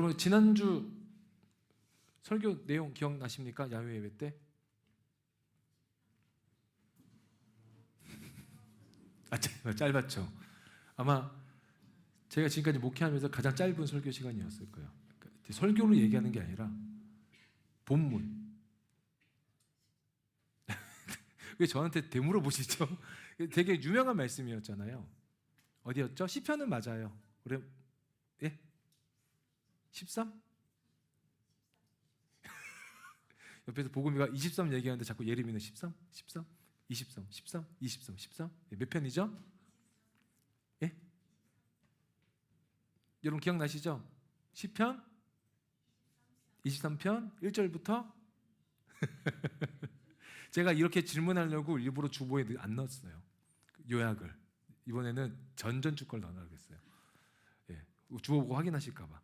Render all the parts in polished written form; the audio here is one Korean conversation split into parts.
여러분 지난주 설교 내용 기억나십니까? 야외 예배 때? 짧았죠. 아마 제가 지금까지 목회하면서 가장 짧은 설교 시간이었을 거예요. 그러니까 설교로 얘기하는 게 아니라 본문. 왜 저한테 되물어보시죠? 되게 유명한 말씀이었잖아요. 어디였죠? 시편은 맞아요. 그래, 예? 13? 옆에서 보금이가 23 얘기하는데 자꾸 예림이는 13? 13? 23? 13? 23? 13? 몇 편이죠? 예? 여러분 기억나시죠? 시편 23편 1절부터 제가 이렇게 질문하려고 일부러 주보에 안 넣었어요. 요약을. 이번에는 전전주 걸 넣어야겠어요. 예, 주보 보고 확인하실까 봐.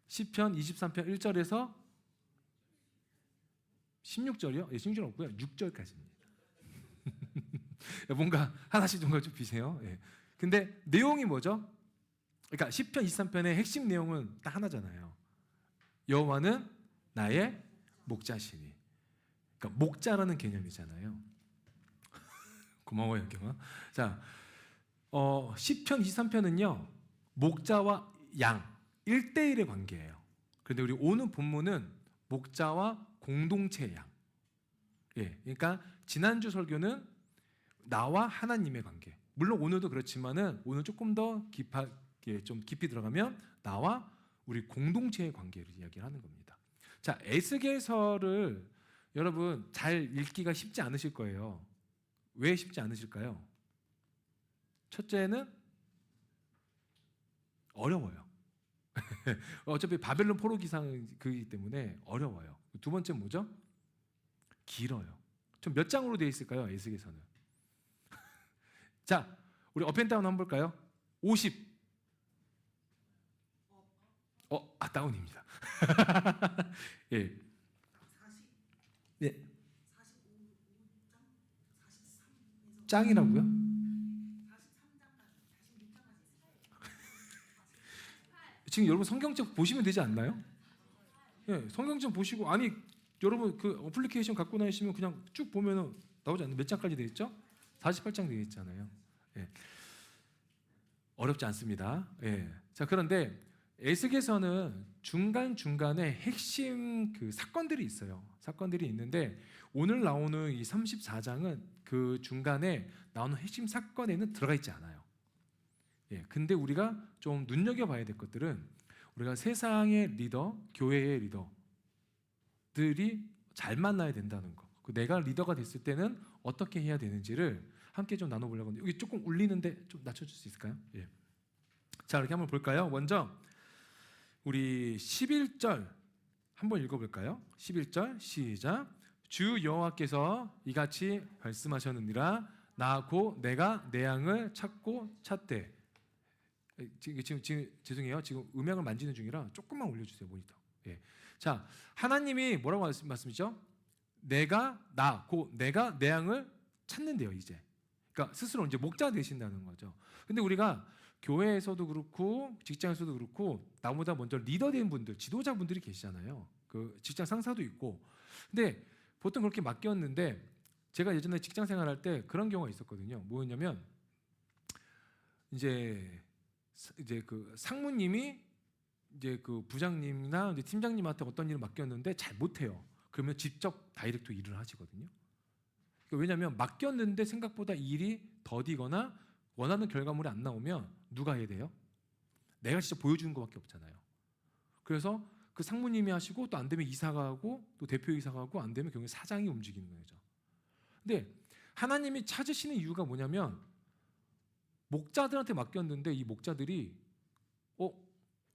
시편 23편 1절에서 16절이요? 예, 16절 없고요. 6절까지입니다. 뭔가 하나씩 좀 비세요. 예. 근데 내용이 뭐죠? 그러니까 시편 23편의 핵심 내용은 딱 하나잖아요. 여호와는 나의 목자시니. 그러니까 목자라는 개념이잖아요. 고마워요, 경아. 자, 시편 23편은요. 목자와 양 1대1의 관계예요. 그런데 우리 오늘 본문은 목자와 공동체의 양. 예, 그러니까 지난주 설교는 나와 하나님의 관계. 물론 오늘도 그렇지만은 오늘 조금 더 좀 깊이 들어가면 나와 우리 공동체의 관계를 이야기를 하는 겁니다. 자, 에스겔서를 여러분 잘 읽기가 쉽지 않으실 거예요. 왜 쉽지 않으실까요? 첫째는 어려워요. 어차피 바벨론 포로 기상이기 때문에 어려워요. 두 번째 뭐죠? 길어요. 좀 몇 장으로 되어 있을까요? 에스겔서는. 자, 우리 업앤다운 한번 볼까요? 50. 다운입니다. 예. 40. 예. 45장? 43에서 짱이라고요? 43장까지 46장까지 있어요. 지금 여러분 성경책 보시면 되지 않나요? 예, 성경책 보시고 아니 여러분 그 어플리케이션 갖고 다니시면 그냥 쭉 보면은 나오지 않나요? 몇 장까지 되어 있죠? 48장 되어 있잖아요. 예. 어렵지 않습니다. 예. 자, 그런데 에스겔서는 중간중간에 핵심 그 사건들이 있어요. 사건들이 있는데 오늘 나오는 이 34장은 그 중간에 나오는 핵심 사건에는 들어가 있지 않아요. 예. 근데 우리가 좀 눈여겨봐야 될 것들은 우리가 세상의 리더, 교회의 리더들이 잘 만나야 된다는 거. 내가 리더가 됐을 때는 어떻게 해야 되는지를 함께 좀 나눠보려고 하는데 여기 조금 울리는데 좀 낮춰줄 수 있을까요? 예. 자, 이렇게 한번 볼까요? 먼저 우리 11절 한번 읽어볼까요? 11절 시작. 주 여호와께서 이같이 말씀하셨느니라. 나 곧 내가 내 양을 찾고 찾되. 지금 죄송해요. 지금 음향을 만지는 중이라 조금만 올려주세요, 모니터. 예. 자, 하나님이 뭐라고 말씀이죠? 내가 내 양을 찾는데요, 이제. 그러니까 스스로 이제 목자 되신다는 거죠. 근데 우리가 교회에서도 그렇고 직장에서도 그렇고 나보다 먼저 리더된 분들, 지도자분들이 계시잖아요. 그 직장 상사도 있고. 근데 보통 그렇게 맡겼는데 제가 예전에 직장 생활할 때 그런 경우가 있었거든요. 뭐였냐면 이제 그 상무님이 이제 그 부장님이나 이제 팀장님한테 어떤 일을 맡겼는데 잘 못해요. 그러면 직접 다이렉트 일을 하시거든요. 왜냐하면 맡겼는데 생각보다 일이 더디거나 원하는 결과물이 안 나오면 누가 해야 돼요? 내가 진짜 보여주는 것밖에 없잖아요. 그래서 그 상무님이 하시고 또 안 되면 이사가 하고 또 대표이사가 하고 안 되면 경우에 사장이 움직이는 거죠. 근데 하나님이 찾으시는 이유가 뭐냐면 목자들한테 맡겼는데 이 목자들이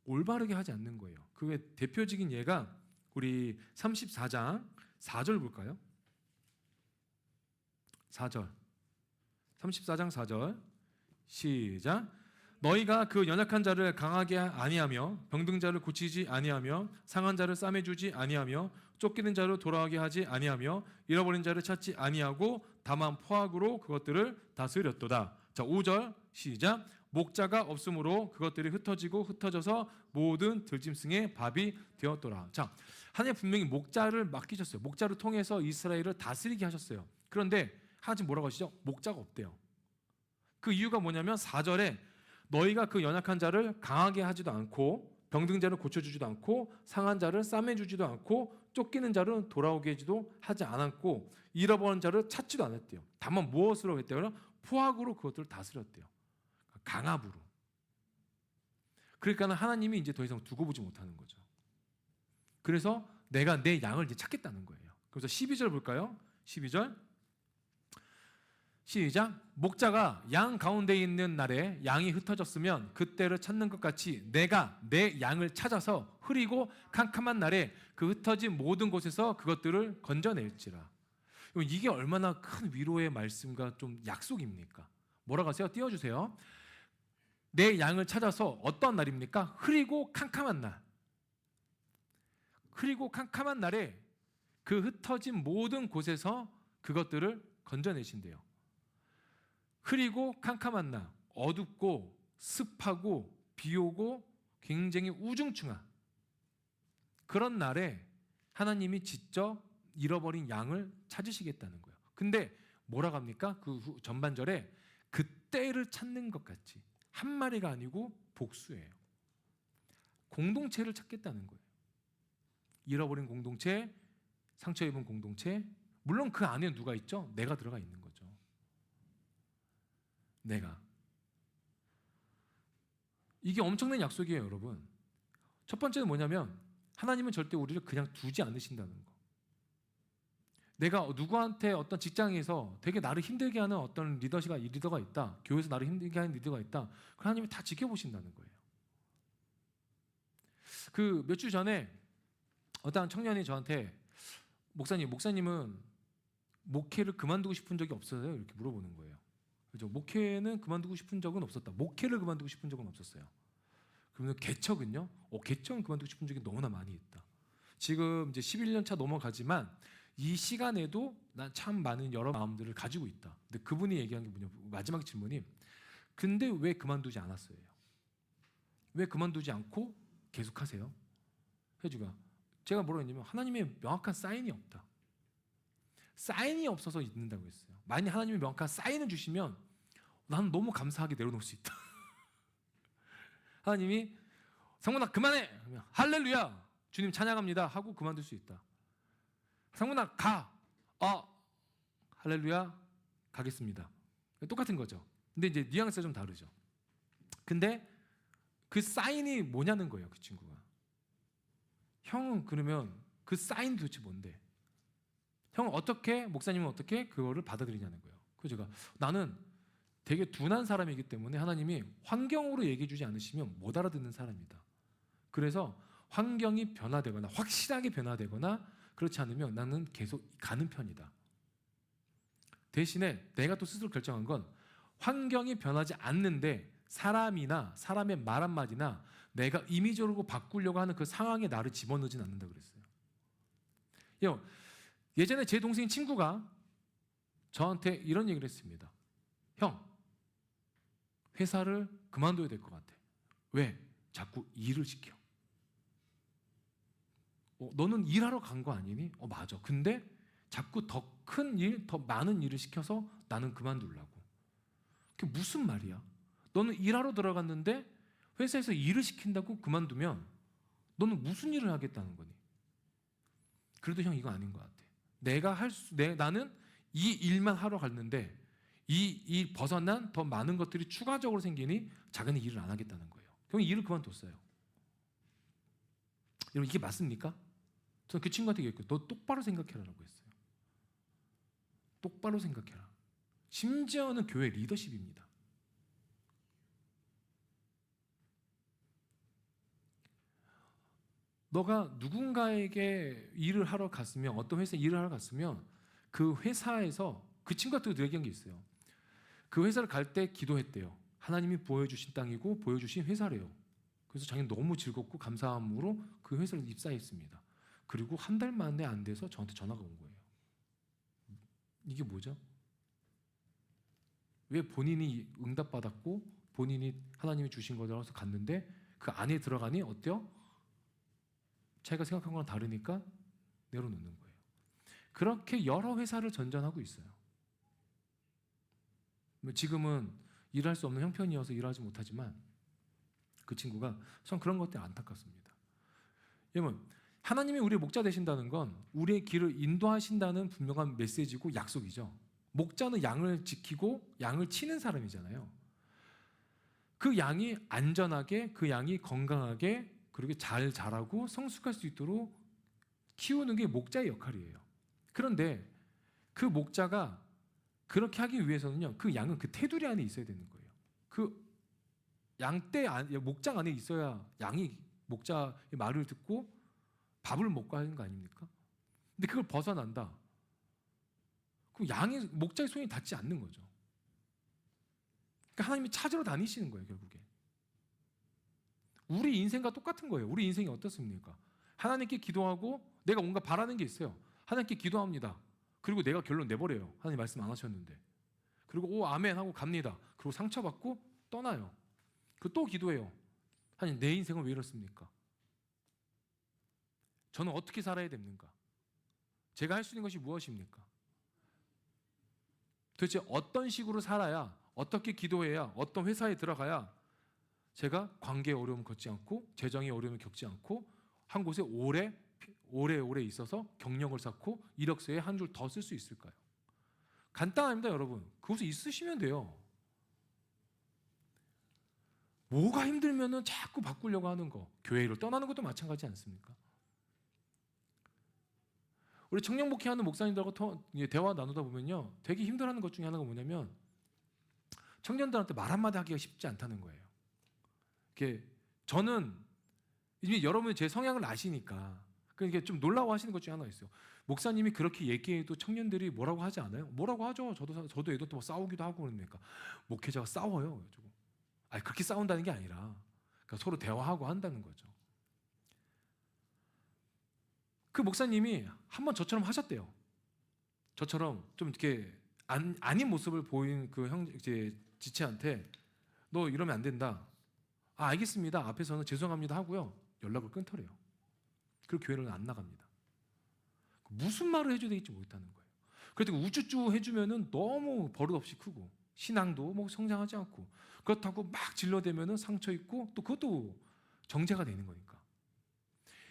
올바르게 하지 않는 거예요. 그게 대표적인 예가 우리 34장 4절 볼까요? 4절 34장 4절 시작. 너희가 그 연약한 자를 강하게 아니하며 병든 자를 고치지 아니하며 상한 자를 싸매주지 아니하며 쫓기는 자를 돌아가게 하지 아니하며 잃어버린 자를 찾지 아니하고 다만 포악으로 그것들을 다스렸도다. 자, 5절 시작. 목자가 없으므로 그것들이 흩어지고 흩어져서 모든 들짐승의 밥이 되었더라. 자, 하나님 분명히 목자를 맡기셨어요. 목자를 통해서 이스라엘을 다스리게 하셨어요. 그런데 하나님 뭐라고 하시죠? 목자가 없대요. 그 이유가 뭐냐면 4절에 너희가 그 연약한 자를 강하게 하지도 않고 병든 자를 고쳐주지도 않고 상한 자를 싸매주지도 않고 쫓기는 자를 돌아오게 하지도 하지 않았고 잃어버린 자를 찾지도 않았대요. 다만 무엇으로 했대요? 포악으로 그것들을 다스렸대요. 강압으로. 그러니까 하나님이 이제 더 이상 두고 보지 못하는 거죠. 그래서 내가 내 양을 이제 찾겠다는 거예요. 그래서 12절 볼까요? 12절 시작. 목자가 양 가운데 있는 날에 양이 흩어졌으면 그때를 찾는 것 같이 내가 내 양을 찾아서 흐리고 캄캄한 날에 그 흩어진 모든 곳에서 그것들을 건져낼지라. 이게 얼마나 큰 위로의 말씀과 좀 약속입니까? 뭐라고 하세요? 띄워주세요. 내 양을 찾아서 어떤 날입니까? 흐리고 캄캄한 날. 흐리고 캄캄한 날에 그 흩어진 모든 곳에서 그것들을 건져내신대요. 흐리고 캄캄한 날, 어둡고 습하고 비오고 굉장히 우중충한 그런 날에 하나님이 직접 잃어버린 양을 찾으시겠다는 거예요. 근데 뭐라고 합니까? 그 전반절에 그때를 찾는 것 같이 한 마리가 아니고 복수예요. 공동체를 찾겠다는 거예요. 잃어버린 공동체, 상처 입은 공동체, 물론 그 안에 누가 있죠? 내가 들어가 있는 거죠. 내가. 이게 엄청난 약속이에요, 여러분. 첫 번째는 뭐냐면 하나님은 절대 우리를 그냥 두지 않으신다는 거. 내가 누구한테 어떤 직장에서 되게 나를 힘들게 하는 어떤 리더가 있다. 교회에서 나를 힘들게 하는 리더가 있다. 그 하나님이 다 지켜보신다는 거예요. 그 몇 주 전에 어떤 청년이 저한테 목사님은 목회를 그만두고 싶은 적이 없어요? 이렇게 물어보는 거예요. 그죠? 목회는 그만두고 싶은 적은 없었다. 목회를 그만두고 싶은 적은 없었어요. 그러면 개척은요? 개척은 그만두고 싶은 적이 너무나 많이 있다. 지금 이제 11년 차 넘어가지만 이 시간에도 난 참 많은 여러 마음들을 가지고 있다. 근데 그분이 얘기한 게 뭐냐? 마지막 질문이 근데 왜 그만두지 않았어요? 왜 그만두지 않고 계속하세요? 해주가 제가 뭐라고 했냐면 하나님의 명확한 사인이 없다. 사인이 없어서 있는다고 했어요. 만약 하나님이 명확한 사인을 주시면 나는 너무 감사하게 내려놓을 수 있다. 하나님이 상문아 그만해! 할렐루야! 주님 찬양합니다 하고 그만둘 수 있다. 상문아 가! 할렐루야 가겠습니다. 똑같은 거죠. 근데 이제 뉘앙스가 좀 다르죠. 근데 그 사인이 뭐냐는 거예요. 그 친구가. 형은 그러면 그 사인 도대체 뭔데? 형은 어떻게 목사님은 어떻게 그거를 받아들이냐는 거예요. 그래서 제가 나는 되게 둔한 사람이기 때문에 하나님이 환경으로 얘기해 주지 않으시면 못 알아듣는 사람이다. 그래서 환경이 변화되거나 확실하게 변화되거나 그렇지 않으면 나는 계속 가는 편이다. 대신에 내가 또 스스로 결정한 건 환경이 변하지 않는데 사람이나 사람의 말 한마디나 내가 임의적으로 바꾸려고 하는 그 상황에 나를 집어넣진 않는다 그랬어요. 예전에 제 동생 친구가 저한테 이런 얘기를 했습니다. 형, 회사를 그만둬야 될 것 같아. 왜? 자꾸 일을 시켜. 너는 일하러 간 거 아니니? 맞아. 근데 자꾸 더 큰 일, 더 많은 일을 시켜서 나는 그만두려고. 그게 무슨 말이야? 너는 일하러 들어갔는데 회사에서 일을 시킨다고 그만두면 너는 무슨 일을 하겠다는 거니? 그래도 형 이거 아닌 것 같아. 나는 이 일만 하러 갔는데 이 일 벗어난 더 많은 것들이 추가적으로 생기니 자기는 일을 안 하겠다는 거예요. 그럼 일을 그만뒀어요. 여러분 이게 맞습니까? 저는 그 친구한테 얘기했고요. 너 똑바로 생각해라라고 했어요. 똑바로 생각해라. 심지어는 교회 리더십입니다. 너가 누군가에게 일을 하러 갔으면 어떤 회사에 일을 하러 갔으면 그 회사에서 그 친구가 또 얘기한 게 있어요. 그 회사를 갈 때 기도했대요. 하나님이 보여주신 땅이고 보여주신 회사래요. 그래서 자기는 너무 즐겁고 감사함으로 그 회사를 입사했습니다. 그리고 한 달 만에 안 돼서 저한테 전화가 온 거예요. 이게 뭐죠? 왜 본인이 응답받았고 본인이 하나님이 주신 거라서 갔는데 그 안에 들어가니 어때요? 자기가 생각한 거랑 다르니까 내려놓는 거예요. 그렇게 여러 회사를 전전하고 있어요. 지금은 일할 수 없는 형편이어서 일하지 못하지만 그 친구가 전 그런 것 때문에 안타깝습니다. 여러분, 하나님이 우리의 목자 되신다는 건 우리의 길을 인도하신다는 분명한 메시지고 약속이죠. 목자는 양을 지키고 양을 치는 사람이잖아요. 그 양이 안전하게, 그 양이 건강하게, 그리고 잘 자라고 성숙할 수 있도록 키우는 게 목자의 역할이에요. 그런데 그 목자가 그렇게 하기 위해서는요, 그 양은 그 테두리 안에 있어야 되는 거예요. 그 목장 안에 있어야 양이 목자의 말을 듣고 밥을 먹고 하는 거 아닙니까? 근데 그걸 벗어난다. 그럼 양이 목자의 손이 닿지 않는 거죠. 그러니까 하나님이 찾으러 다니시는 거예요, 결국에. 우리 인생과 똑같은 거예요. 우리 인생이 어떻습니까? 하나님께 기도하고 내가 뭔가 바라는 게 있어요. 하나님께 기도합니다. 그리고 내가 결론 내버려요. 하나님 말씀 안 하셨는데. 그리고 오 아멘 하고 갑니다. 그리고 상처받고 떠나요. 그 또 기도해요. 하나님 내 인생은 왜 이렇습니까? 저는 어떻게 살아야 됩니까? 제가 할 수 있는 것이 무엇입니까? 도대체 어떤 식으로 살아야, 어떻게 기도해야, 어떤 회사에 들어가야 제가 관계의 어려움을 겪지 않고 재정의 어려움을 겪지 않고 한 곳에 오래 있어서 경력을 쌓고 이력서에 한 줄 더 쓸 수 있을까요? 간단합니다, 여러분. 그것을 있으시면 돼요. 뭐가 힘들면은 자꾸 바꾸려고 하는 거. 교회를 떠나는 것도 마찬가지 않습니까? 우리 청년 목회하는 목사님들하고 대화 나누다 보면요, 되게 힘들어하는 것 중에 하나가 뭐냐면 청년들한테 말 한마디 하기가 쉽지 않다는 거예요. 저는 이미 여러분이 제 성향을 아시니까 그러니까 좀 놀라워하시는 것 중에 하나 있어요. 목사님이 그렇게 얘기해도 청년들이 뭐라고 하지 않아요? 뭐라고 하죠. 저도 애들 또 싸우기도 하고 그러니까 목회자가 싸워요. 아니 그렇게 싸운다는 게 아니라 그러니까 서로 대화하고 한다는 거죠. 그 목사님이 한번 저처럼 하셨대요. 저처럼 좀 이렇게 아닌 모습을 보인 그 지체한테 너 이러면 안 된다. 아 알겠습니다. 앞에서는 죄송합니다 하고요. 연락을 끊더래요. 그리고 교회를 안 나갑니다. 무슨 말을 해줘야 될지 모르겠다는 거예요. 그래도 우쭈쭈 해주면은 너무 버릇없이 크고 신앙도 뭐 성장하지 않고 그렇다고 막 질러대면은 상처 있고 또 그것도 정죄가 되는 거니까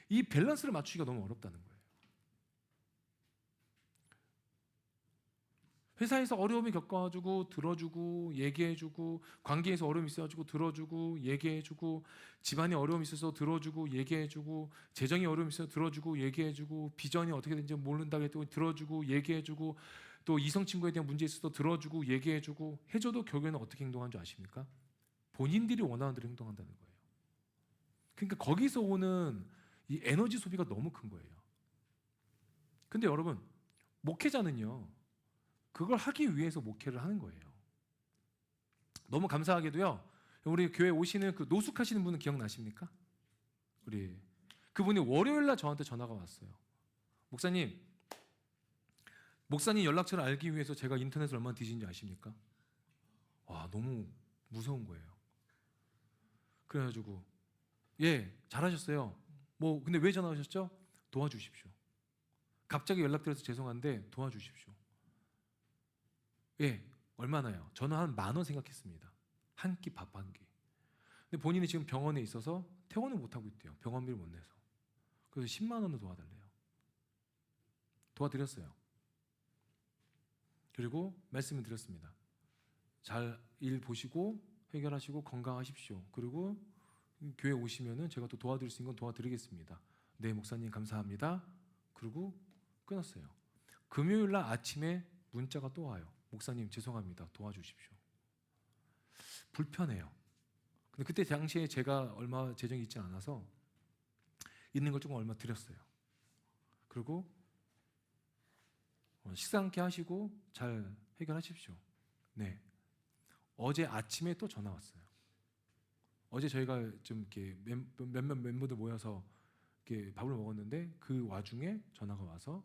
이 밸런스를 맞추기가 너무 어렵다는 거예요. 회사에서 어려움이 겪어가지고 들어주고 얘기해주고 관계에서 어려움이 있어가지고 들어주고 얘기해주고 집안에 어려움이 있어서 들어주고 얘기해주고 재정에 어려움이 있어서 들어주고 얘기해주고 비전이 어떻게 되는지 모른다고 해도 들어주고 얘기해주고 또 이성 친구에 대한 문제 있어서 들어주고 얘기해주고 해줘도 결국에는 어떻게 행동하는 줄 아십니까? 본인들이 원하는 대로 행동한다는 거예요. 그러니까 거기서 오는 이 에너지 소비가 너무 큰 거예요. 근데 여러분 목회자는요 그걸 하기 위해서 목회를 하는 거예요. 너무 감사하게도요. 우리 교회 오시는 그 노숙하시는 분은 기억나십니까? 우리 그분이 월요일 날 저한테 전화가 왔어요. 목사님 연락처를 알기 위해서 제가 인터넷을 얼마나 뒤진지 아십니까? 와 너무 무서운 거예요. 그래가지고 예 잘하셨어요. 뭐 근데 왜 전화하셨죠? 도와주십시오. 갑자기 연락드려서 죄송한데 도와주십시오. 예, 얼마나요? 저는 한 10,000원 생각했습니다. 한 끼 밥 한 끼. 근데 본인이 지금 병원에 있어서 퇴원을 못 하고 있대요. 병원비를 못 내서. 그래서 10만 원을 도와달래요. 도와드렸어요. 그리고 말씀을 드렸습니다. 잘 일 보시고 해결하시고 건강하십시오. 그리고 교회 오시면은 제가 또 도와드릴 수 있는 건 도와드리겠습니다. 네, 목사님 감사합니다. 그리고 끊었어요. 금요일 날 아침에 문자가 또 와요. 목사님 죄송합니다. 도와주십시오. 불편해요. 근데 그때 당시에 제가 얼마 재정이 있지 않아서 있는 걸 조금 얼마 드렸어요. 그리고 식사 함께 하시고 잘 해결하십시오. 네. 어제 아침에 또 전화 왔어요. 어제 저희가 좀 이렇게 몇몇 멤버들 모여서 이렇게 밥을 먹었는데 그 와중에 전화가 와서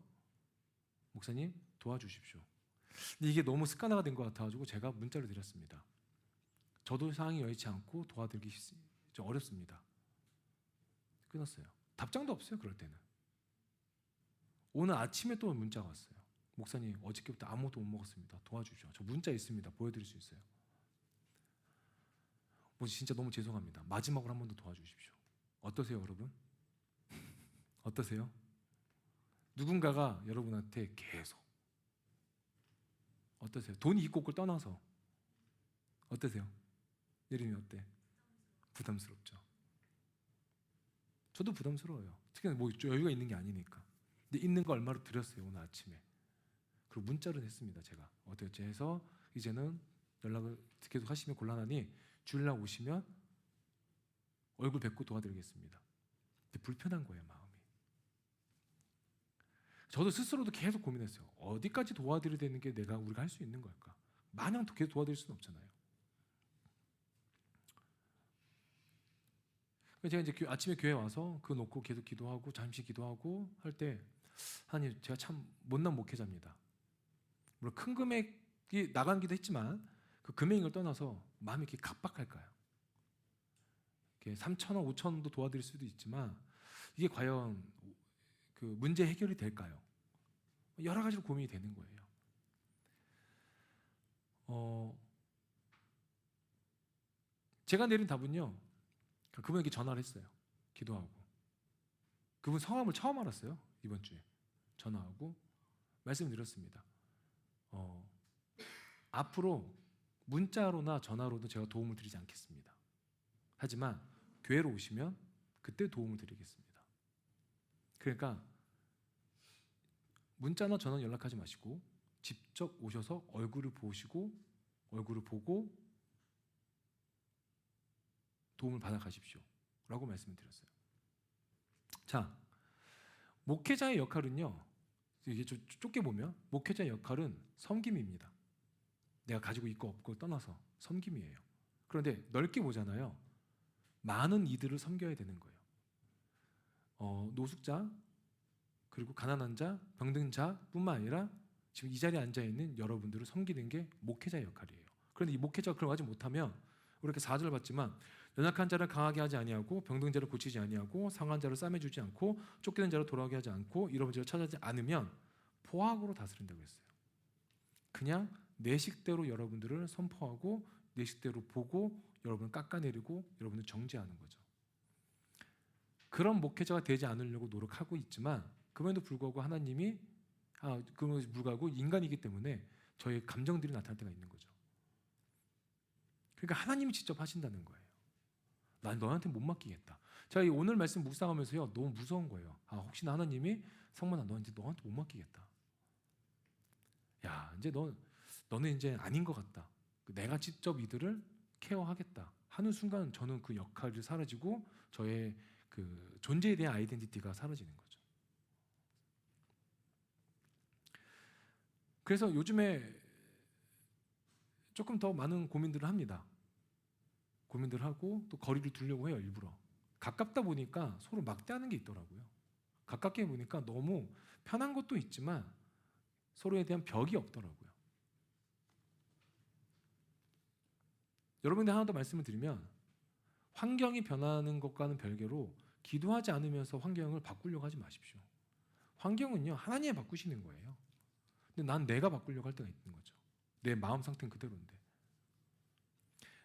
목사님 도와주십시오. 근데 이게 너무 습관화가 된 것 같아가지고 제가 문자를 드렸습니다. 저도 상황이 여의치 않고 도와드리기 좀 어렵습니다. 끊었어요. 답장도 없어요. 그럴 때는. 오늘 아침에 또 문자가 왔어요. 목사님 어저께부터 아무것도 못 먹었습니다. 도와주죠. 저 문자 있습니다. 보여드릴 수 있어요. 뭐 진짜 너무 죄송합니다. 마지막으로 한 번 더 도와주십시오. 어떠세요, 여러분? 어떠세요? 누군가가 여러분한테 계속 어떠세요? 돈이 있고 없고 떠나서 어떠세요? 예림이 어때? 부담스럽죠. 저도 부담스러워요. 특히 뭐 여유가 있는 게 아니니까. 근데 있는 거 얼마로 드렸어요 오늘 아침에. 그리고 문자를 했습니다. 제가 어떻게 해서 이제는 연락을 계속 하시면 곤란하니 주일날 오시면 얼굴 뵙고 도와드리겠습니다. 근데 불편한 거예요 마음이. 저도 스스로도 계속 고민했어요. 어디까지 도와드려야 되는 게 우리가 할 수 있는 걸까? 마냥 계속 도와드릴 수는 없잖아요. 제가 이제 아침에 교회 와서 그거 놓고 계속 기도하고 잠시 기도하고 할 때 하나님 제가 참 못난 목회자입니다. 물론 큰 금액이 나가기도 했지만 그 금액을 떠나서 마음이 이렇게 각박할까요? 3,000원, 5,000원도 도와드릴 수도 있지만 이게 과연 그 문제 해결이 될까요? 여러 가지로 고민이 되는 거예요. 제가 내린 답은요. 그분에게 전화를 했어요. 기도하고. 그분 성함을 처음 알았어요. 이번 주에. 전화하고 말씀드렸습니다. 앞으로 문자로나 전화로도 제가 도움을 드리지 않겠습니다. 하지만 교회로 오시면 그때 도움을 드리겠습니다. 그러니까 문자나 전화 연락하지 마시고 직접 오셔서 얼굴을 보시고 얼굴을 보고 도움을 받아 가십시오. 라고 말씀을 드렸어요. 자, 목회자의 역할은요. 이게 좀 좁게 보면 목회자의 역할은 섬김입니다. 내가 가지고 있고 없고 떠나서 섬김이에요. 그런데 넓게 보잖아요. 많은 이들을 섬겨야 되는 거예요. 노숙자, 그리고 가난한 자, 병든 자뿐만 아니라 지금 이 자리에 앉아 있는 여러분들을 섬기는 게 목회자의 역할이에요. 그런데 이 목회자가 그걸 하지 못하면 우리 이렇게 4절 봤지만 연약한 자를 강하게 하지 아니하고 병든 자를 고치지 아니하고 상한 자를 싸매주지 않고 쫓기는 자를 돌아오게 하지 않고 이런 자를 찾아지 않으면 포악으로 다스린다고 했어요. 그냥 내 식대로 여러분들을 선포하고 내 식대로 보고 여러분을 깎아내리고 여러분을 정죄하는 거죠. 그런 목회자가 되지 않으려고 노력하고 있지만 그럼에도 불구하고 하나님이 그럼에도 불구하고 인간이기 때문에 저의 감정들이 나타날 때가 있는 거죠. 그러니까 하나님이 직접 하신다는 거예요. 난 너한테 못 맡기겠다. 제가 오늘 말씀 묵상하면서요 너무 무서운 거예요. 혹시나 하나님이 성만아 너한테 못 맡기겠다. 야 이제 너는 이제 아닌 것 같다. 내가 직접 이들을 케어하겠다 하는 순간 저는 그 역할이 사라지고 저의 그 존재에 대한 아이덴티티가 사라지는 거죠. 그래서 요즘에 조금 더 많은 고민들을 합니다. 고민들을 하고 또 거리를 두려고 해요. 일부러. 가깝다 보니까 서로 막대하는 게 있더라고요. 가깝게 보니까 너무 편한 것도 있지만 서로에 대한 벽이 없더라고요. 여러분들 하나 더 말씀을 드리면 환경이 변하는 것과는 별개로 기도하지 않으면서 환경을 바꾸려고 하지 마십시오. 환경은요 하나님이 바꾸시는 거예요. 근데 난 내가 바꾸려고 할 때가 있는 거죠. 내 마음 상태는 그대로인데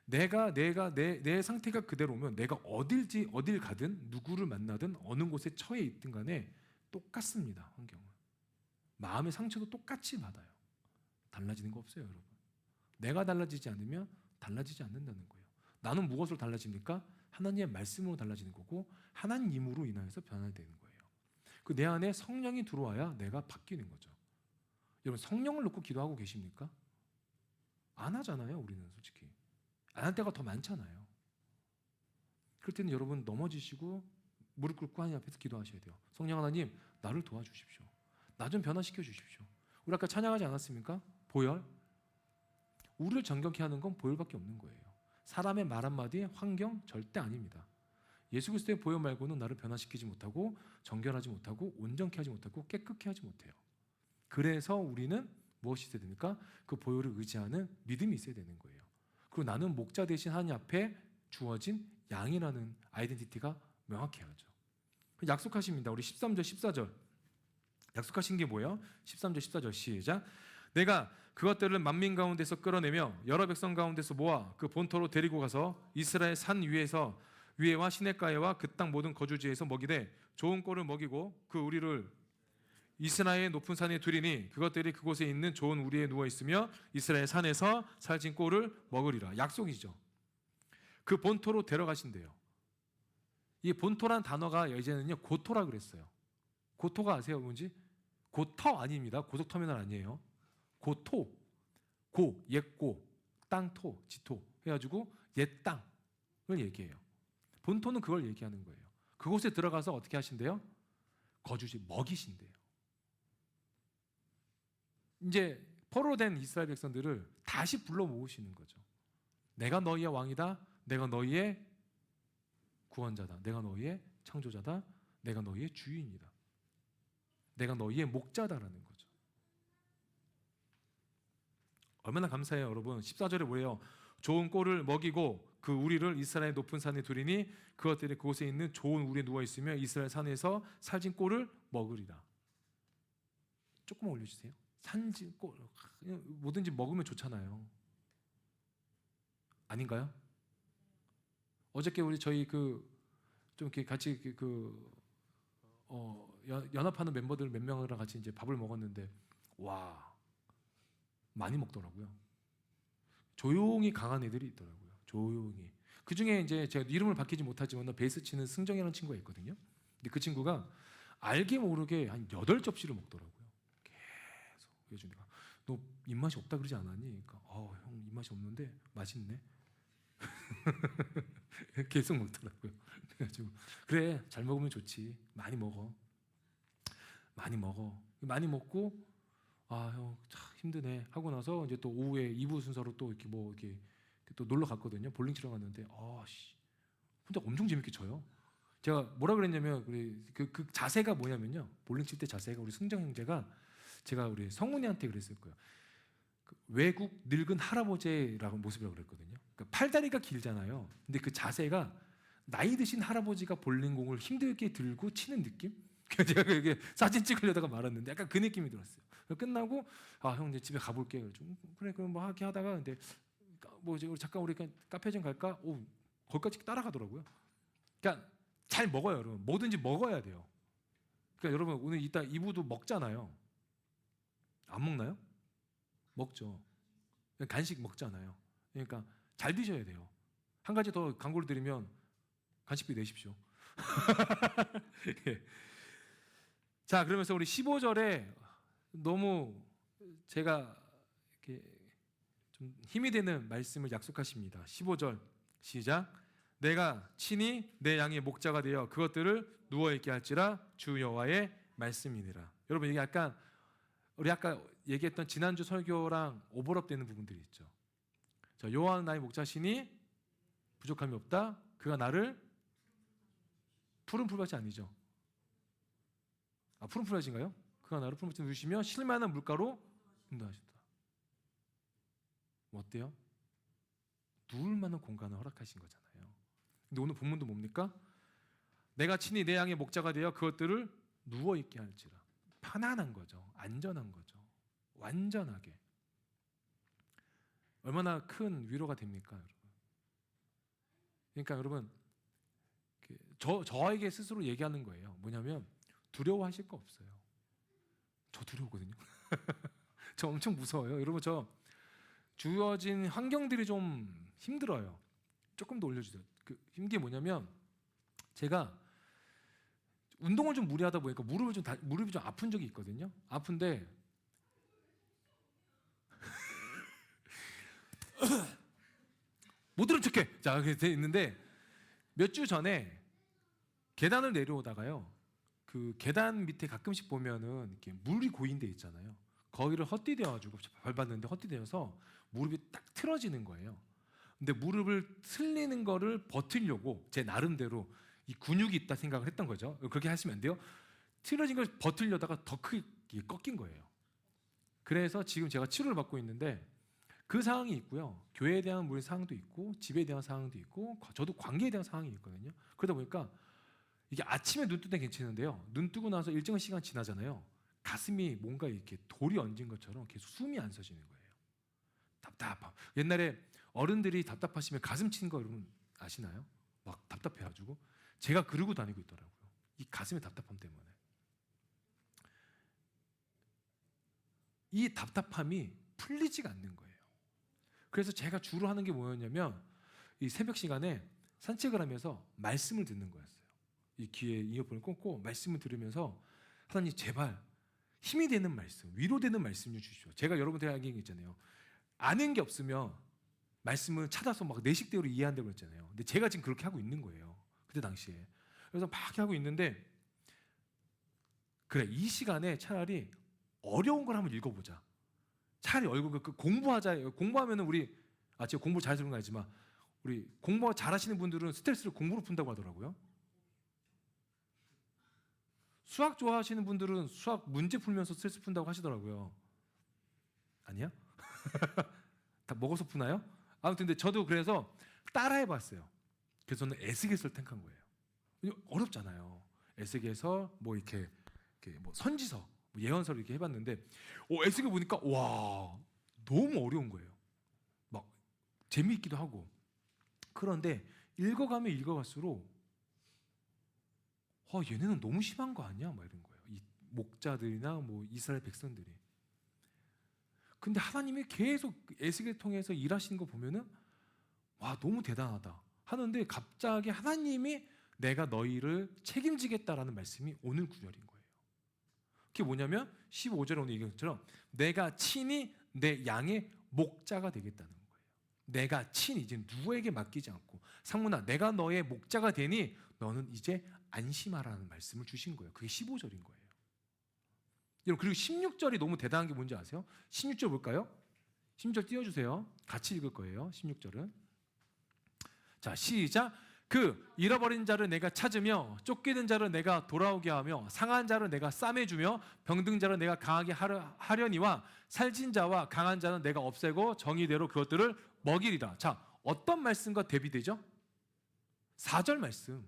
내 상태가 그대로면 내가 어딜 가든 누구를 만나든 어느 곳에 처해 있든 간에 똑같습니다. 환경은. 마음의 상처도 똑같이 받아요. 달라지는 거 없어요, 여러분. 내가 달라지지 않으면 달라지지 않는다는 거예요. 나는 무엇으로 달라집니까? 하나님의 말씀으로 달라지는 거고 하나님으로 인하여서 변화되는 거예요. 그 내 안에 성령이 들어와야 내가 바뀌는 거죠. 여러분 성령을 놓고 기도하고 계십니까? 안 하잖아요, 우리는 솔직히. 안 할 때가 더 많잖아요. 그럴 때는 여러분 넘어지시고 무릎 꿇고 하나님 앞에서 기도하셔야 돼요. 성령 하나님, 나를 도와주십시오. 나 좀 변화시켜 주십시오. 우리 아까 찬양하지 않았습니까? 보혈. 우리를 정결케 하는 건 보혈밖에 없는 거예요. 사람의 말 한마디, 환경 절대 아닙니다. 예수 그리스도의 보혈 말고는 나를 변화시키지 못하고 정결하지 못하고 온전케 하지 못하고 깨끗케 하지 못해요. 그래서 우리는 무엇이 있어야 됩니까? 그 보혈을 의지하는 믿음이 있어야 되는 거예요. 그리고 나는 목자 대신 하나님 앞에 주어진 양이라는 아이덴티티가 명확해야죠. 약속하십니다. 우리 13절 14절 약속하신 게 뭐예요? 13절 14절 시작. 내가 그것들을 만민 가운데서 끌어내며 여러 백성 가운데서 모아 그 본토로 데리고 가서 이스라엘 산 위에서 위에와 시냇가에와 그 땅 모든 거주지에서 먹이되 좋은 꼴을 먹이고 그 우리를 이스라엘 높은 산에 두리니 그것들이 그곳에 있는 좋은 우리에 누워 있으며 이스라엘 산에서 살찐 꼴을 먹으리라. 약속이죠. 그 본토로 데려가신대요. 이 본토란 단어가 예전에는요 고토라 그랬어요. 고토가 아세요 뭔지? 고터 아닙니다. 고속터미널 아니에요. 고토, 고, 옛고, 땅토, 지토 해가지고 옛 땅을 얘기해요. 본토는 그걸 얘기하는 거예요. 그곳에 들어가서 어떻게 하신대요? 거주지 먹이신대요. 이제 포로된 이스라엘 백성들을 다시 불러 모으시는 거죠. 내가 너희의 왕이다. 내가 너희의 구원자다. 내가 너희의 창조자다. 내가 너희의 주인이다. 내가 너희의 목자다라는 거죠. 얼마나 감사해요, 여러분. 14절에 뭐예요? 좋은 꼴을 먹이고 그 우리를 이스라엘 높은 산에 두리니 그것들이 그곳에 있는 좋은 우리에 누워 있으며 이스라엘 산에서 살찐 꼴을 먹으리라. 조금만 올려주세요. 산진 꼴 뭐든지 먹으면 좋잖아요. 아닌가요? 어저께 우리 저희 좀 이렇게 같이 연합하는 멤버들 몇 명이랑 같이 이제 밥을 먹었는데 와 많이 먹더라고요. 조용히 강한 애들이 있더라고요. 조용히. 그 중에 이제 제가 이름을 밝히지 못하지만 베이스 치는 승정이라는 친구가 있거든요. 근데 그 친구가 알게 모르게 한 8접시를 먹더라고요. 계속. 그래서 내가 너 입맛이 없다 그러지 않았니? 그러니까 형 입맛이 없는데 맛있네. 계속 먹더라고요. 그래가지고 그래 잘 먹으면 좋지. 많이 먹어. 많이 먹어. 많이 먹고 형 참 힘드네 하고 나서 이제 또 오후에 2부 순서로 또 이렇게 또 놀러 갔거든요. 볼링 치러 갔는데 혼자 엄청 재밌게 쳐요. 제가 뭐라 그랬냐면 우리 그 자세가 뭐냐면요. 볼링 칠 때 자세가 우리 승정 형제가 제가 우리 성훈이한테 그랬을 거예요. 그 외국 늙은 할아버지라고 모습이라고 그랬거든요. 그러니까 팔다리가 길잖아요. 근데 그 자세가 나이 드신 할아버지가 볼링공을 힘들게 들고 치는 느낌? 제가 그게 사진 찍으려다가 말았는데 약간 그 느낌이 들었어요. 끝나고 형 이제 집에 가볼게. 그래 그럼 뭐 하게 하다가 근데 뭐 이제 잠깐 우리 카페 좀 갈까? 거기까지 따라가더라고요. 그러니까 잘 먹어요, 여러분. 뭐든지 먹어야 돼요. 그러니까 여러분 오늘 이따 2부도 먹잖아요. 안 먹나요? 먹죠. 간식 먹잖아요. 그러니까 잘 드셔야 돼요. 한 가지 더 광고를 드리면 간식비 내십시오. 예. 자, 그러면서 우리 15절에 너무 제가 이렇게 좀 힘이 되는 말씀을 약속하십니다. 15절 시작. 내가 친히 내 양의 목자가 되어 그것들을 누워 있게 할지라 주 여호와의 말씀이니라. 여러분 이게 약간 우리 아까 얘기했던 지난주 설교랑 오버랩되는 부분들이 있죠. 자, 여호와는 나의 목자시니 부족함이 없다. 그가 나를 푸른 풀밭이 아니죠. 푸른 풀밭인가요? 그가 나를 푸른 풀밭에 누우시며 쉴만한 물가로 인도하신다. 뭐 어때요? 누울 만한 공간을 허락하신 거잖아요. 근데 오늘 본문도 뭡니까? 내가 친히 내 양의 목자가 되어 그것들을 누워 있게 할지라. 편안한 거죠. 안전한 거죠. 완전하게. 얼마나 큰 위로가 됩니까, 여러분? 그러니까 여러분 저에게 스스로 얘기하는 거예요. 뭐냐면 두려워하실 거 없어요. 저 두려우거든요. 저 엄청 무서워요. 여러분 저 주어진 환경들이 좀 힘들어요. 조금 더 올려주세요. 힘든 게 뭐냐면 제가 운동을 좀 무리하다 보니까 무릎이 좀 아픈 적이 있거든요. 아픈데 못 들은 척해. 자, 그렇게 있는데 몇 주 전에 계단을 내려오다가요. 그 계단 밑에 가끔씩 보면은 이렇게 물이 고인 데 있잖아요. 거기를 헛디뎌가지고 밟았는데 헛디뎌서 무릎이 딱 틀어지는 거예요. 근데 무릎을 틀리는 거를 버티려고 제 나름대로 이 근육이 있다 생각을 했던 거죠. 그렇게 하시면 안 돼요. 틀어진 걸 버티려다가 더 크게 꺾인 거예요. 그래서 지금 제가 치료를 받고 있는데 그 상황이 있고요. 교회에 대한 우리 상황도 있고 집에 대한 상황도 있고 저도 관계에 대한 상황이 있거든요. 그러다 보니까 이게 아침에 눈 뜰 때 괜찮은데요. 눈 뜨고 나서 일정한 시간 지나잖아요. 가슴이 뭔가 이렇게 돌이 얹은 것처럼 계속 숨이 안 쉬어지는 거예요. 답답함. 옛날에 어른들이 답답하시면 가슴 치는 거 여러분 아시나요? 막 답답해가지고 제가 그러고 다니고 있더라고요. 이 가슴의 답답함 때문에. 이 답답함이 풀리지가 않는 거예요. 그래서 제가 주로 하는 게 뭐였냐면 이 새벽 시간에 산책을 하면서 말씀을 듣는 거였어요. 이 귀에 이어폰을 꽂고 말씀을 들으면서 하나님 제발 힘이 되는 말씀, 위로되는 말씀 좀 주십시오. 제가 여러분들에게 얘기했잖아요. 아는 게 없으면 말씀을 찾아서 막 내 식대로 이해한다고 했잖아요. 근데 제가 지금 그렇게 하고 있는 거예요. 그때 당시에. 그래서 막 하고 있는데 그래 이 시간에 차라리 어려운 걸 한번 읽어보자. 차라리 얼굴 공부하자. 공부하면은 우리 제가 공부 잘해서 그런 거 알지만 우리 공부 잘하시는 분들은 스트레스를 공부로 푼다고 하더라고요. 수학 좋아하시는 분들은 수학 문제 풀면서 스트레스 푼다고 하시더라고요. 아니야? 다 먹어서 푸나요? 아무튼 근데 저도 그래서 따라해봤어요. 그래서 저는 에스겔서를 택한 거예요. 어렵잖아요. 에스겔서 뭐 이렇게 뭐 선지서, 뭐 예언서를 이렇게 해봤는데, 에스겔 보니까 와 너무 어려운 거예요. 막 재미있기도 하고. 그런데 읽어가면 읽어갈수록 얘네는 너무 심한 거 아니야? 막 이런 거예요. 이 목자들이나 뭐 이스라엘 백성들이. 근데 하나님이 계속 에스겔 통해서 일하시는 거 보면은 와 너무 대단하다 하는데 갑자기 하나님이 내가 너희를 책임지겠다라는 말씀이 오늘 구절인 거예요. 그게 뭐냐면 15절에 오늘 얘기한 것처럼 내가 친히 내 양의 목자가 되겠다는 거예요. 내가 친히 이제 누구에게 맡기지 않고 상문아 내가 너의 목자가 되니 너는 이제 안심하라는 말씀을 주신 거예요. 그게 15절인 거예요. 여러분 그리고 16절이 너무 대단한 게 뭔지 아세요? 16절 볼까요? 16절 띄워주세요. 같이 읽을 거예요. 16절은 자 시작. 그 잃어버린 자를 내가 찾으며 쫓기는 자를 내가 돌아오게 하며 상한 자를 내가 싸매주며 병든 자를 내가 강하게 하려니와 살찐 자와 강한 자는 내가 없애고 정의대로 그것들을 먹이리라. 자 어떤 말씀과 대비되죠? 4절 말씀.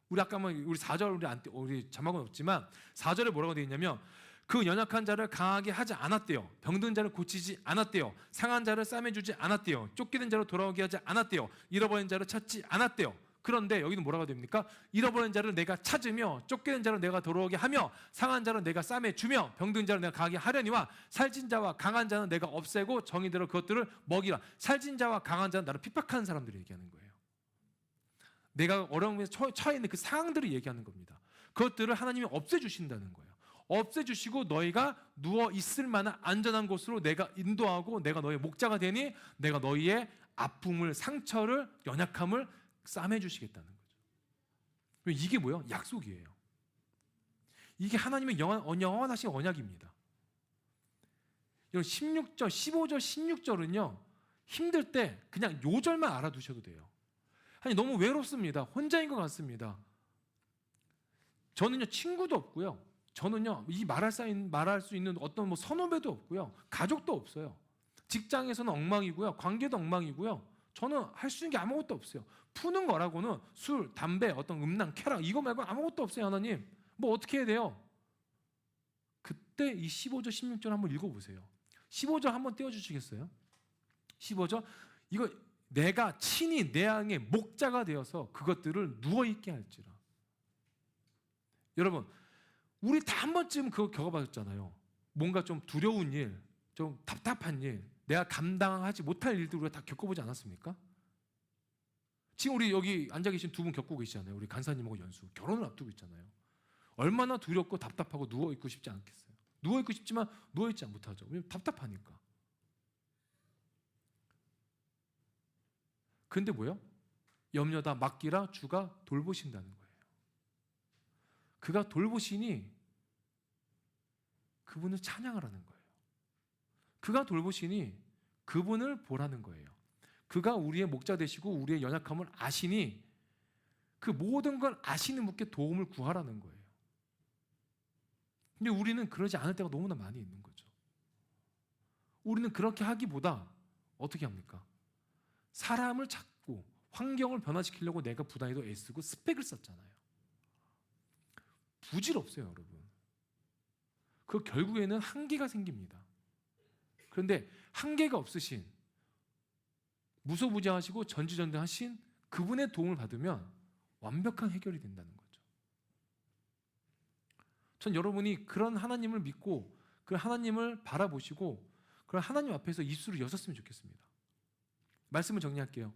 우리 아까 우리 4절 우리 자막은 없지만 4절에 뭐라고 되어 있냐면 그 연약한 자를 강하게 하지 않았대요. 병든 자를 고치지 않았대요. 상한 자를 싸매주지 않았대요. 쫓기는 자를 돌아오게 하지 않았대요. 잃어버린 자를 찾지 않았대요. 그런데 여기는 뭐라고 됩니까? 잃어버린 자를 내가 찾으며 쫓기는 자를 내가 돌아오게 하며 상한 자를 내가 싸매주며 병든 자를 내가 강하게 하려니와 살찐 자와 강한 자는 내가 없애고 정의대로 그것들을 먹이라. 살찐 자와 강한 자는 나를 핍박하는 사람들을 얘기하는 거예요. 내가 어려움에 처해 있는 그 상황들을 얘기하는 겁니다. 그것들을 하나님이 없애주신다는 거예요. 없애주시고 너희가 누워 있을 만한 안전한 곳으로 내가 인도하고 내가 너의 목자가 되니 내가 너희의 아픔을 상처를 연약함을 싸매주시겠다는 거죠. 이게 뭐예요? 약속이에요. 이게 하나님의 영원하신 언약입니다. 16절, 15절, 16절은요 힘들 때 그냥 요절만 알아두셔도 돼요. 아니 너무 외롭습니다. 혼자인 것 같습니다. 저는요 친구도 없고요. 저는요 이 말할 수 있는 어떤 뭐 선후배도 없고요. 가족도 없어요. 직장에서는 엉망이고요. 관계도 엉망이고요. 저는 할 수 있는 게 아무것도 없어요. 푸는 거라고는 술, 담배, 어떤 음란, 쾌락 이거 말고 아무것도 없어요. 하나님 뭐 어떻게 해야 돼요? 그때 이 15절 16절 한번 읽어보세요. 15절 한번 띄워주시겠어요? 15절 이거 내가 친히 내 양의 목자가 되어서 그것들을 누워있게 할지라. 여러분 우리 다 한 번쯤 그거 겪어봤잖아요. 뭔가 좀 두려운 일, 좀 답답한 일, 내가 감당하지 못할 일들 우리가 다 겪어보지 않았습니까? 지금 우리 여기 앉아 계신 두 분 겪고 계시잖아요. 우리 간사님하고 연수 결혼을 앞두고 있잖아요. 얼마나 두렵고 답답하고 누워있고 싶지 않겠어요? 누워있고 싶지만 누워있지 못하죠. 왜냐면 답답하니까. 근데 뭐요? 염려다 맡기라 주가 돌보신다는 거예요. 그가 돌보시니 그분을 찬양하라는 거예요. 그가 돌보시니 그분을 보라는 거예요. 그가 우리의 목자 되시고 우리의 연약함을 아시니 그 모든 걸 아시는 분께 도움을 구하라는 거예요. 근데 우리는 그러지 않을 때가 너무나 많이 있는 거죠. 우리는 그렇게 하기보다 어떻게 합니까? 사람을 찾고 환경을 변화시키려고 내가 부단히도 애쓰고 스펙을 쌓잖아요. 부질없어요, 여러분. 그 결국에는 한계가 생깁니다. 그런데 한계가 없으신, 무소부지하시고 전지전능하신 그분의 도움을 받으면 완벽한 해결이 된다는 거죠. 전 여러분이 그런 하나님을 믿고 그 하나님을 바라보시고 그런 하나님 앞에서 입술을 여셨으면 좋겠습니다. 말씀을 정리할게요.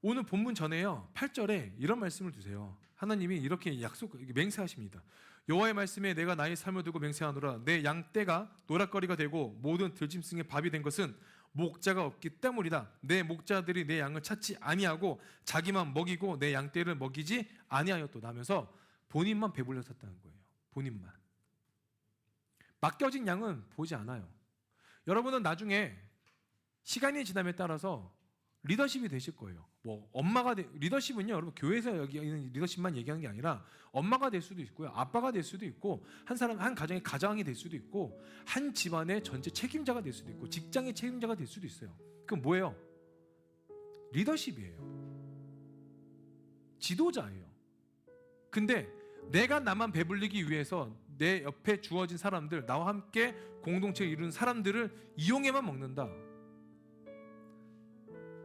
오늘 본문 전에요, 8절에 이런 말씀을 두세요. 하나님이 이렇게 맹세하십니다. 여호와의 말씀에 내가 나의 삶을 두고 맹세하노라. 내 양떼가 노락거리가 되고 모든 들짐승의 밥이 된 것은 목자가 없기 때문이다. 내 목자들이 내 양을 찾지 아니하고 자기만 먹이고 내 양떼를 먹이지 아니하였도다 하면서 본인만 배불려 샀다는 거예요. 본인만. 맡겨진 양은 보지 않아요. 여러분은 나중에 시간이 지남에 따라서 리더십이 되실 거예요. 뭐 엄마가 리더십은요, 여러분 교회에서 여기는 리더십만 얘기하는 게 아니라 엄마가 될 수도 있고요, 아빠가 될 수도 있고, 한 가정의 가장이 될 수도 있고, 한 집안의 전체 책임자가 될 수도 있고, 직장의 책임자가 될 수도 있어요. 그럼 뭐예요? 리더십이에요. 지도자예요. 근데 내가 나만 배불리기 위해서 내 옆에 주어진 사람들, 나와 함께 공동체를 이루는 사람들을 이용해만 먹는다.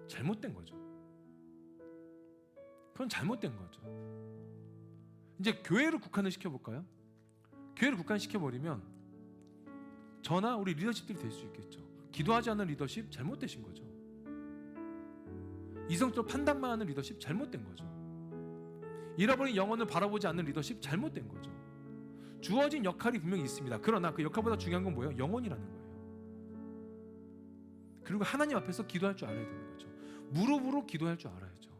잘못된 거죠. 그건 잘못된 거죠. 이제 교회를 국한을 시켜볼까요? 교회를 국한시켜버리면 저나 우리 리더십들이 될 수 있겠죠. 기도하지 않는 리더십 잘못되신 거죠. 이성적으로 판단만 하는 리더십 잘못된 거죠. 잃어버린 영혼을 바라보지 않는 리더십 잘못된 거죠. 주어진 역할이 분명히 있습니다. 그러나 그 역할보다 중요한 건 뭐예요? 영혼이라는 거예요. 그리고 하나님 앞에서 기도할 줄 알아야 되는 거죠. 무릎으로 기도할 줄 알아야죠.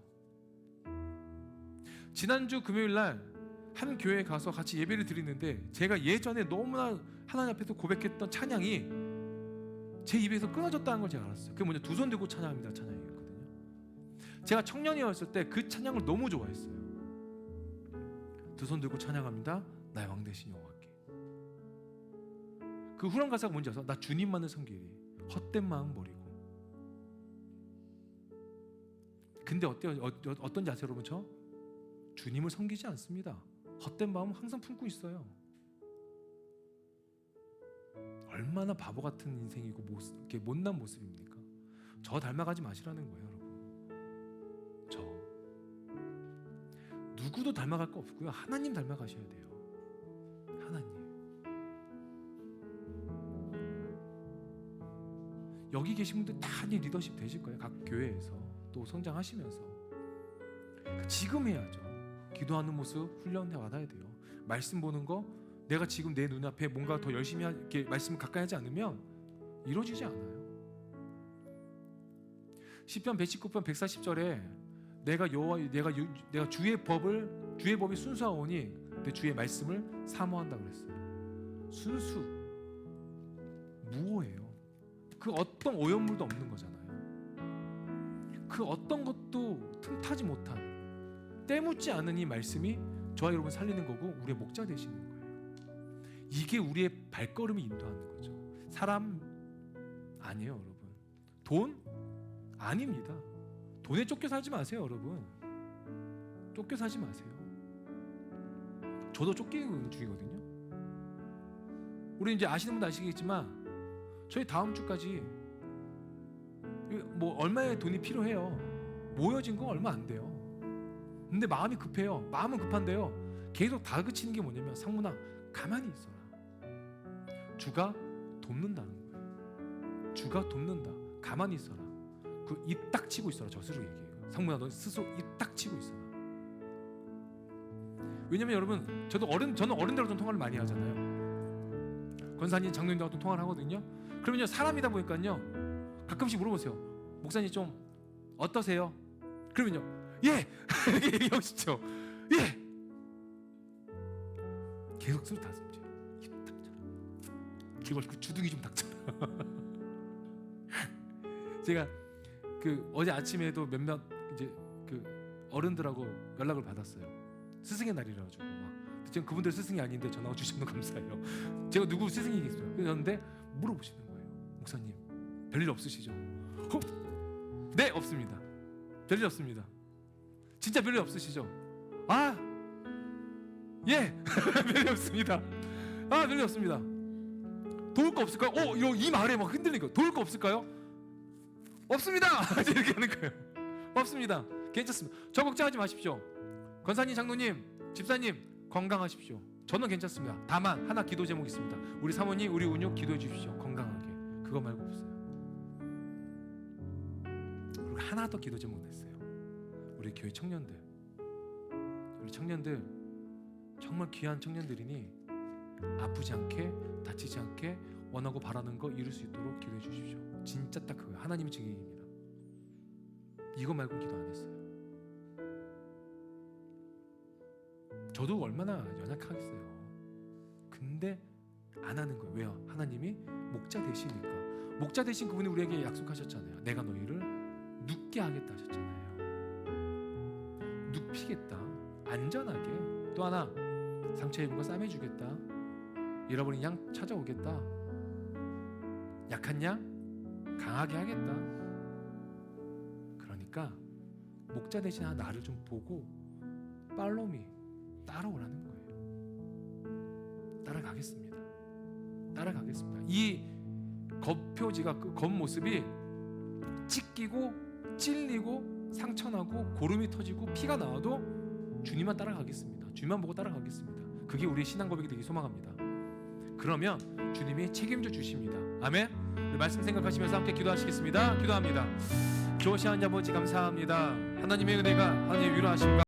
지난주 금요일날 한 교회에 가서 같이 예배를 드리는데 제가 예전에 너무나 하나님 앞에서 고백했던 찬양이 제 입에서 끊어졌다는 걸 제가 알았어요. 그게 뭐냐, 두 손 들고 찬양합니다 찬양이었거든요. 제가 청년이었을 때 그 찬양을 너무 좋아했어요. 두 손 들고 찬양합니다 나의 왕 되신 여호와께. 그 후렴 가사가 뭔지 아세요? 나 주님만을 섬기리 헛된 마음 버리고. 근데 어떤지 아세요 여러분? 저 주님을 섬기지 않습니다. 헛된 마음 항상 품고 있어요. 얼마나 바보 같은 인생이고 이렇게 못난 모습입니까? 저 닮아가지 마시라는 거예요, 여러분. 저 누구도 닮아갈 거 없고요. 하나님 닮아가셔야 돼요. 하나님. 여기 계신 분들 다 리더십 되실 거예요. 각 교회에서 또 성장하시면서 지금 해야죠. 기도하는 모습 훈련해 받아야 돼요. 말씀 보는 거 내가 지금 내 눈앞에 뭔가 더 열심히 이렇게 말씀을 가까이 하지 않으면 이루어지지 않아요. 시편 119편 140절에 내가 주의 법이 순수하오니 내 주의 말씀을 사모한다 그랬어요. 순수 무오예요. 그 어떤 오염물도 없는 거잖아요. 그 어떤 것도 틈타지 못한 때묻지 않은 이 말씀이 저와 여러분 살리는 거고 우리의 목자 되시는 거예요. 이게 우리의 발걸음이 인도하는 거죠. 사람 아니에요, 여러분. 돈 아닙니다. 돈에 쫓겨 살지 마세요, 여러분. 쫓겨 살지 마세요. 저도 쫓기는 중이거든요. 우리 이제 아시는 분도 아시겠지만 저희 다음 주까지 뭐 얼마의 돈이 필요해요. 모여진 건 얼마 안 돼요. 근데 마음이 급해요. 마음은 급한데요. 계속 다그치는 게 뭐냐면 상문아 가만히 있어라. 주가 돕는다는 거예요. 주가 돕는다. 가만히 있어라. 그 입 딱 치고 있어라. 저 스스로 얘기해요. 상문아 너 스스로 입 딱 치고 있어라. 왜냐면 여러분 저는 어른들하고 좀 통화를 많이 하잖아요. 권사님 장로님들하고 통화를 하거든요. 그러면요 사람이다 보니까요 가끔씩 물어보세요. 목사님 좀 어떠세요? 그러면요 예! 얘기하시죠. 예! 계속 스스로 다듬죠. 입 닥쳐라. 그걸 그 주둥이 좀 닥쳐라. 제가 그 어제 아침에도 몇몇 이제 그 어른들하고 연락을 받았어요. 스승의 날이라 가지고 막 지금 그분들 스승이 아닌데 전화 주시면 감사해요. 제가 누구 스승이겠어요? 그런데 물어보시는 거예요. 목사님, 별일 없으시죠? 네, 없습니다. 별일 없습니다. 진짜 별일 없으시죠? 아, 예, 별일 없습니다. 아, 별일 없습니다. 도울 거 없을까요? 이 말에 막 흔들리고 도울 거 없을까요? 없습니다. 이렇게 하는 거예요. 없습니다. 괜찮습니다. 저 걱정하지 마십시오. 권사님, 장로님, 집사님 건강하십시오. 저는 괜찮습니다. 다만 하나 기도 제목 있습니다. 우리 사모님, 우리 운육 기도해 주십시오. 건강하게. 그거 말고 없어요. 그리고 하나 더 기도 제목 냈어요. 우리 교회 청년들, 우리 청년들 정말 귀한 청년들이니 아프지 않게, 다치지 않게, 원하고 바라는 거 이룰 수 있도록 기도해 주십시오. 진짜 딱 그거예요. 하나님의 증인입니다. 이거 말고 기도 안 했어요. 저도 얼마나 연약하겠어요. 근데 안 하는 거예요. 왜요? 하나님이 목자 되시니까. 목자 되신 그분이 우리에게 약속하셨잖아요. 내가 너희를 눕게 하겠다 하셨잖아요. 눕히겠다. 안전하게. 또 하나, 상처 입은 거 싸매주겠다. 잃어버린 양 찾아오겠다. 약한 양 강하게 하겠다. 그러니까 목자 대신 나를 좀 보고 팔로미 따라오라는 거예요. 따라가겠습니다. 따라가겠습니다. 이 겉표지가, 그 겉모습이 찢기고 찔리고 상처나고 고름이 터지고 피가 나와도 주님만 따라가겠습니다. 주님만 보고 따라가겠습니다. 그게 우리의 신앙 고백이 되기 소망합니다. 그러면 주님이 책임져 주십니다. 아멘. 우리 말씀 생각하시면서 함께 기도하시겠습니다. 기도합니다. 좋으신 하나님 아버지 감사합니다. 하나님의 은혜가, 하나님의 위로하심과